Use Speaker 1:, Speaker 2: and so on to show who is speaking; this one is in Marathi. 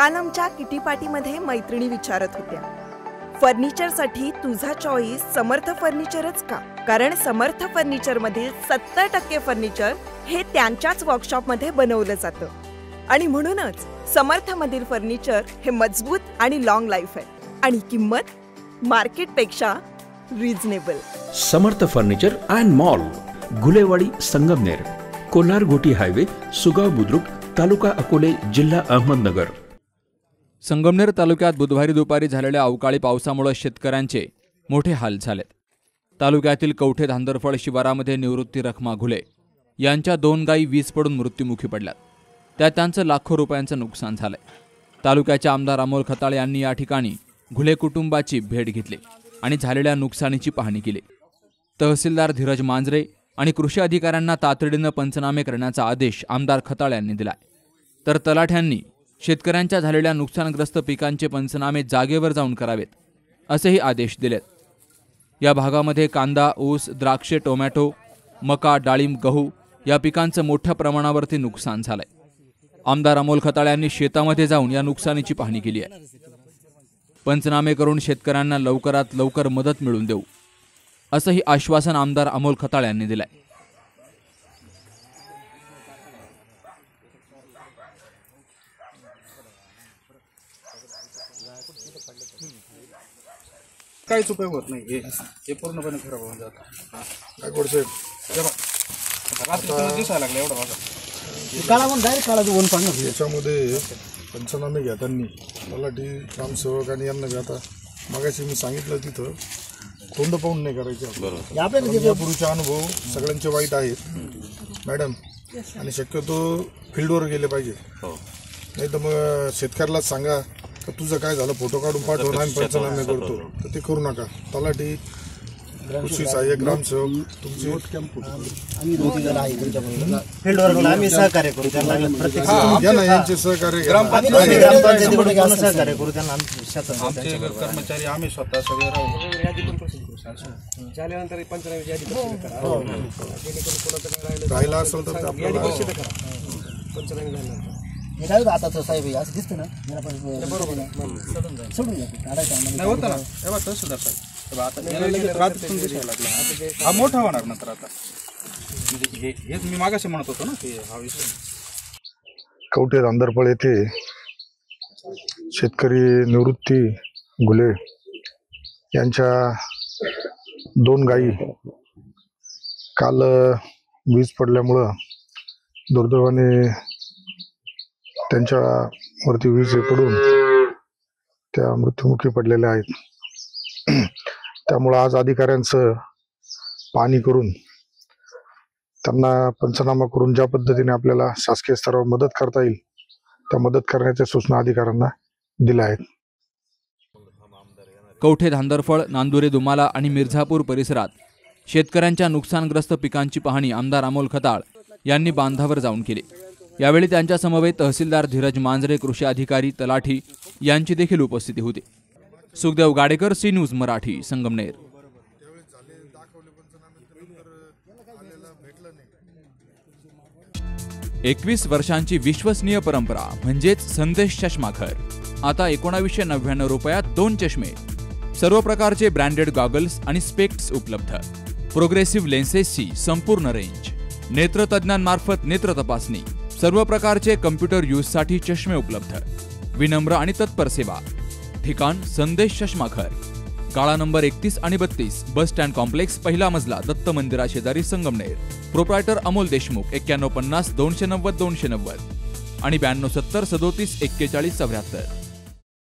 Speaker 1: काल आमच्या किटी पार्टीमध्ये मैत्रिणी विचारत होत्या, फर्निचरसाठी तुझा चॉईस समर्थ फर्निचरच का? कारण समर्थ फर्निचर मधील 70% फर्निचर हे त्यांच्याच वर्कशॉपमध्ये बनवलं जातं आणि म्हणूनच समर्थ मधील फर्निचर हे मजबूत आणि लॉंग लाईफ आहे आणि किंमत मार्केटपेक्षा reasonable.
Speaker 2: Samarth furniture and mall, Gulewadi, Sangamner, Kolar गोटी हायवे, सुगाव बुद्रुक, तालुका अकोले, जिल्हा अहमदनगर।
Speaker 3: संगमनेर तालुक्यात बुधवारी दुपारी झालेल्या अवकाळी पावसामुळे शेतकऱ्यांचे मोठे हाल झालेत। तालुक्यातील कवठे धांदरफळ शिवारामध्ये निवृत्ती रखमा घुले यांच्या 2 गायी वीज पडून मृत्युमुखी पडल्यात। त्यात त्यांचं लाखो रुपयांचं नुकसान झालंय। तालुक्याचे आमदार अमोल खताळ यांनी या ठिकाणी घुले कुटुंबाची भेट घेतली आणि झालेल्या नुकसानीची पाहणी केली। तहसीलदार धीरज मांजरे आणि कृषी अधिकाऱ्यांना तातडीनं पंचनामे करण्याचा आदेश आमदार खताळ यांनी दिलाय। तर तलाठ्यांनी शेतकऱ्यांच्या झालेल्या नुकसानग्रस्त पिकांचे पंचनामे जागेवर जाऊन करावेत असेही आदेश दिलेत। या भागामध्ये कांदा, ऊस, द्राक्षे, टोमॅटो, मका, डाळिंब, गहू या पिकांचं मोठ्या प्रमाणावरती नुकसान झालंय। आमदार अमोल खताळ यांनी शेतामध्ये जाऊन या नुकसानीची पाहणी केली आहे। पंचनामे करून शेतकऱ्यांना लवकरात लवकर मदत मिळवून देऊ असंही आश्वासन आमदार अमोल खताळ यांनी दिलंय।
Speaker 4: काहीच उपयोग होत नाही, हे पूर्णपणे खराब होऊन जातं। काय गोडसे दिसायला लागले एवढं बघा,
Speaker 5: काळा म्हणून डायरेक्ट काळा ऊन पडणार।
Speaker 4: याच्यामध्ये पंचनामे घेताना तलाठी, ग्रामसेवक आणि यांना बी आता मगाशी मी सांगितलं तिथं तोंड पाहून नाही करायचं। यापूर्वीचे अनुभव सगळ्यांचे वाईट आहेत मॅडम, आणि शक्यतो फील्डवर गेले पाहिजे। नाही तर मग शेतकऱ्याला सांगा का तुझं काय झालं फोटो काढून पाठवून आम्ही पंचनामे करतो, तर ते करू नका। तलाठी, कृषी सहाय्यक, ग्रामसेवक तुमची
Speaker 5: आम्ही सहकार्य करू त्यांना,
Speaker 4: यांचे सहकार्य
Speaker 5: सहकार्य करू त्यांना।
Speaker 4: आमचे कर्मचारी आम्ही स्वतः सगळे राहिला असेल तर आपल्याला
Speaker 5: आता तो साहेब असं दिसतं ना, सोडून
Speaker 4: होतं ना तेव्हा तहसीलदार साहेब आता हा मोठा होणार नंतर। आता हेच मी मागाशी म्हणत होतो ना की हा विषय कवठे धांदरफळ येथे शेतकरी निवृत्ती घुले यांच्या 2 गायी काल वीज पडल्यामुळं दुर्दैवाने त्यांच्यावरती वीज पडून त्या मृत्युमुखी पडलेल्या आहेत। त्यामुळे आज अधिकाऱ्यांचं पाहणी करून त्यांना पंचनामा करून ज्या पद्धतीने आपल्याला शासकीय स्तरावर मदत करता येईल त्या मदत करण्याच्या सूचना अधिकाऱ्यांना दिल्या आहेत।
Speaker 3: कवठे धांदरफळ, नांदुरे, दुमाला आणि मिर्झापूर परिसरात शेतकऱ्यांच्या नुकसानग्रस्त पिकांची पाहणी आमदार अमोल खताळ यांनी बांधावर जाऊन केली। यावेळी त्यांच्या समवेत तहसीलदार धीरज मांजरे, कृषी अधिकारी, तलाठी यांची देखील उपस्थिती होती। Sukhdev Gadekar, C news Marathi, Sangamner. 21 वर्षांची विश्वसनीय परंपरा म्हणजेच संदेश चष्माघर। आता 1999 रुपयात 2 चष्मे, सर्व प्रकारचे ब्रँडेड गॉगल्स आणि स्पेक्ट्स उपलब्ध। प्रोग्रेसिव्ह लेन्सेसची संपूर्ण रेंज, नेत्रतज्ञांमार्फत नेत्र तपासणी, सर्व प्रकारचे कम्प्युटर यूजसाठी चष्मे उपलब्ध, विनम्र आणि तत्पर सेवा। ठिकाण संदेश चष्माघर, गाळा नंबर 31 आणि 32, बस स्टँड कॉम्प्लेक्स, पहिला मजला, दत्त मंदिरा शेजारी, संगमनेर। प्रोप्रायटर अमोल देशमुख, 9150 290 290 आणि 9270 37 41 74।